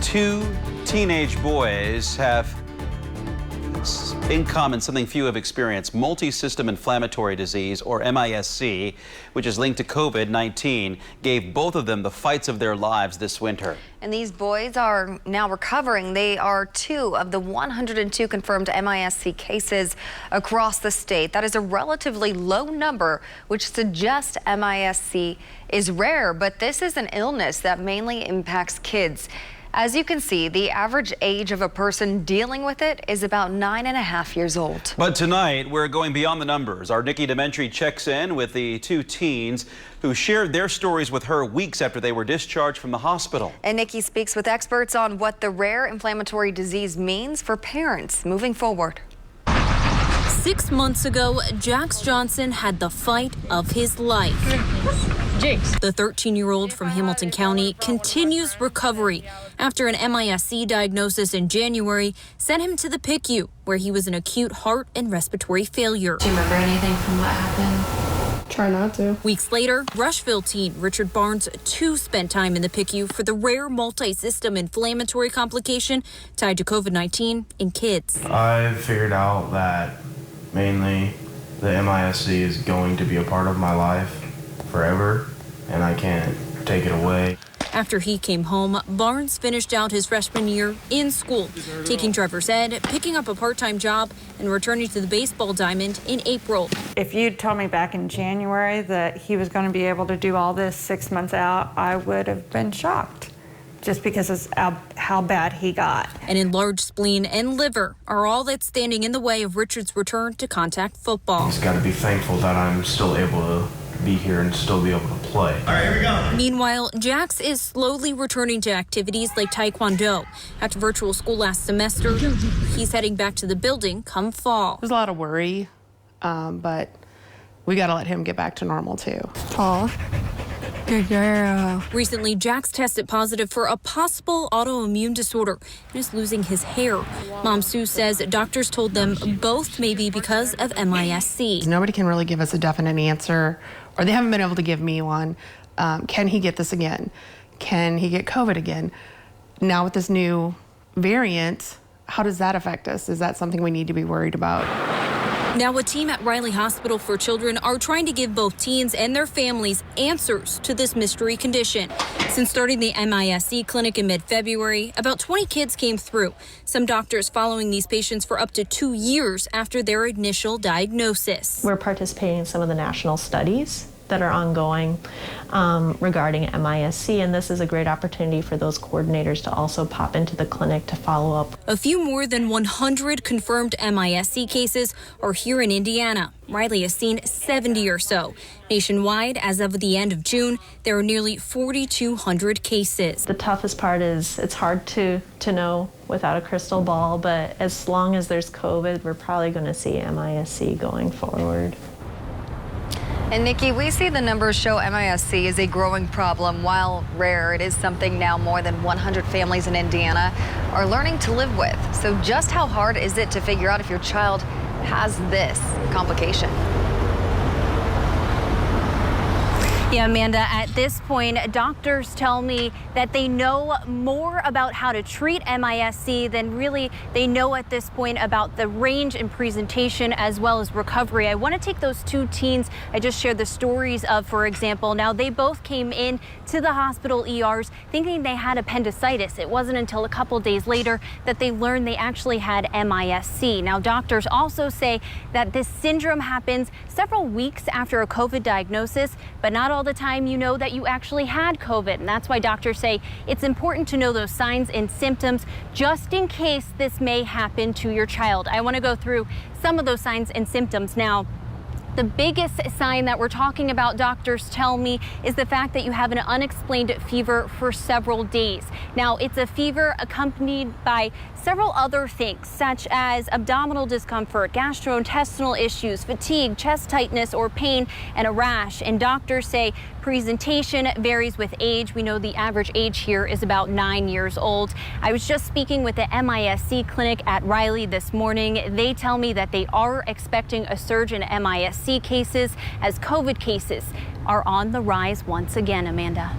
two teenage boys have in common something few have experienced: multi-system inflammatory disease, or MIS-C, which is linked to COVID-19, gave both of them the fights of their lives this winter. And these boys are now recovering. They are 2 of the 102 confirmed MIS-C cases across the state. That is a relatively low number, which suggests MIS-C is rare, but this is an illness that mainly impacts kids. As you can see, the average age of a person dealing with it is about 9.5 years old. But tonight, we're going beyond the numbers. Our Nikki DeMentri checks in with the 2 teens who shared their stories with her weeks after they were discharged from the hospital. And Nikki speaks with experts on what the rare inflammatory disease means for parents moving forward. 6 months ago, Jax Johnson had the fight of his life. The 13-year-old from Hamilton County continues recovery after an MIS-C diagnosis in January sent him to the PICU, where he was in acute heart and respiratory failure. Do you remember anything from what happened? Try not to. Weeks later, Rushville teen Richard Barnes too spent time in the PICU for the rare multi-system inflammatory complication tied to COVID-19 in kids. I figured out that mainly the MIS-C is going to be a part of my life forever, and I can't take it away. After he came home, Barnes finished out his freshman year in school, taking driver's ed, picking up a part-time job, and returning to the baseball diamond in April. If you'd told me back in January that he was going to be able to do all this 6 months out, I would have been shocked, just because of how bad he got. An enlarged spleen and liver are all that's standing in the way of Richard's return to contact football. He's got to be thankful that I'm still able to be here and still be able to play. All right, here we go. Meanwhile, Jax is slowly returning to activities like Taekwondo. After virtual school last semester, he's heading back to the building come fall. There's a lot of worry, but we got to let him get back to normal too. Aw. Good girl. Recently, Jax tested positive for a possible autoimmune disorder and is losing his hair. Mom Sue says doctors told them both may be because of MIS-C. Nobody can really give us a definite answer, or they haven't been able to give me one. Can he get this again? Can he get COVID again? Now with this new variant, how does that affect us? Is that something we need to be worried about? Now, a team at Riley Hospital for Children are trying to give both teens and their families answers to this mystery condition. Since starting the MIS-C clinic in mid-February, about 20 kids came through. Some doctors following these patients for up to 2 years after their initial diagnosis. We're participating in some of the national studies that are ongoing regarding MIS-C, and this is a great opportunity for those coordinators to also pop into the clinic to follow up. A few more than 100 confirmed MIS-C cases are here in Indiana. Riley has seen 70 or so. Nationwide, as of the end of June, there are nearly 4,200 cases. The toughest part is it's hard to know without a crystal ball, but as long as there's COVID, we're probably going to see MIS-C going forward. And Nikki, we see the numbers show MIS-C is a growing problem. While rare, it is something now more than 100 families in Indiana are learning to live with. So just how hard is it to figure out if your child has this complication? Yeah, Amanda, at this point, doctors tell me that they know more about how to treat MIS-C than really they know at this point about the range and presentation as well as recovery. I want to take those 2 teens I just shared the stories of, for example. Now, they both came in to the hospital ERs thinking they had appendicitis. It wasn't until a couple days later that they learned they actually had MIS-C. Now, doctors also say that this syndrome happens several weeks after a COVID diagnosis, but not all the time you know that you actually had COVID. And that's why doctors say it's important to know those signs and symptoms just in case this may happen to your child. I want to go through some of those signs and symptoms now. The biggest sign that we're talking about, doctors tell me, is the fact that you have an unexplained fever for several days. Now, it's a fever accompanied by several other things, such as abdominal discomfort, gastrointestinal issues, fatigue, chest tightness or pain, and a rash. And doctors say presentation varies with age. We know the average age here is about 9 years old. I was just speaking with the MIS-C clinic at Riley this morning. They tell me that they are expecting a surge in MIS-C cases as COVID cases are on the rise once again, Amanda.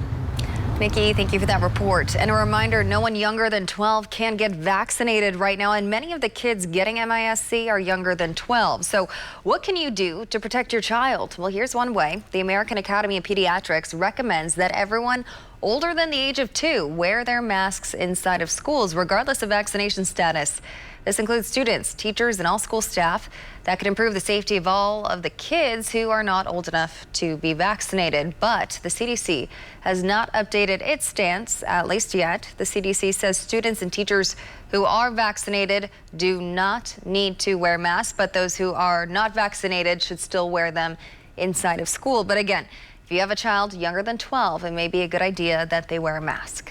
Nikki, thank you for that report. And a reminder, no one younger than 12 can get vaccinated right now, and many of the kids getting MIS-C are younger than 12. So what can you do to protect your child? Well, here's one way. The American Academy of Pediatrics recommends that everyone older than the age of 2 wear their masks inside of schools, regardless of vaccination status. This includes students, teachers, and all school staff. That could improve the safety of all of the kids who are not old enough to be vaccinated. But the CDC has not updated its stance, at least yet. The CDC says students and teachers who are vaccinated do not need to wear masks, but those who are not vaccinated should still wear them inside of school. But again, if you have a child younger than 12, it may be a good idea that they wear a mask.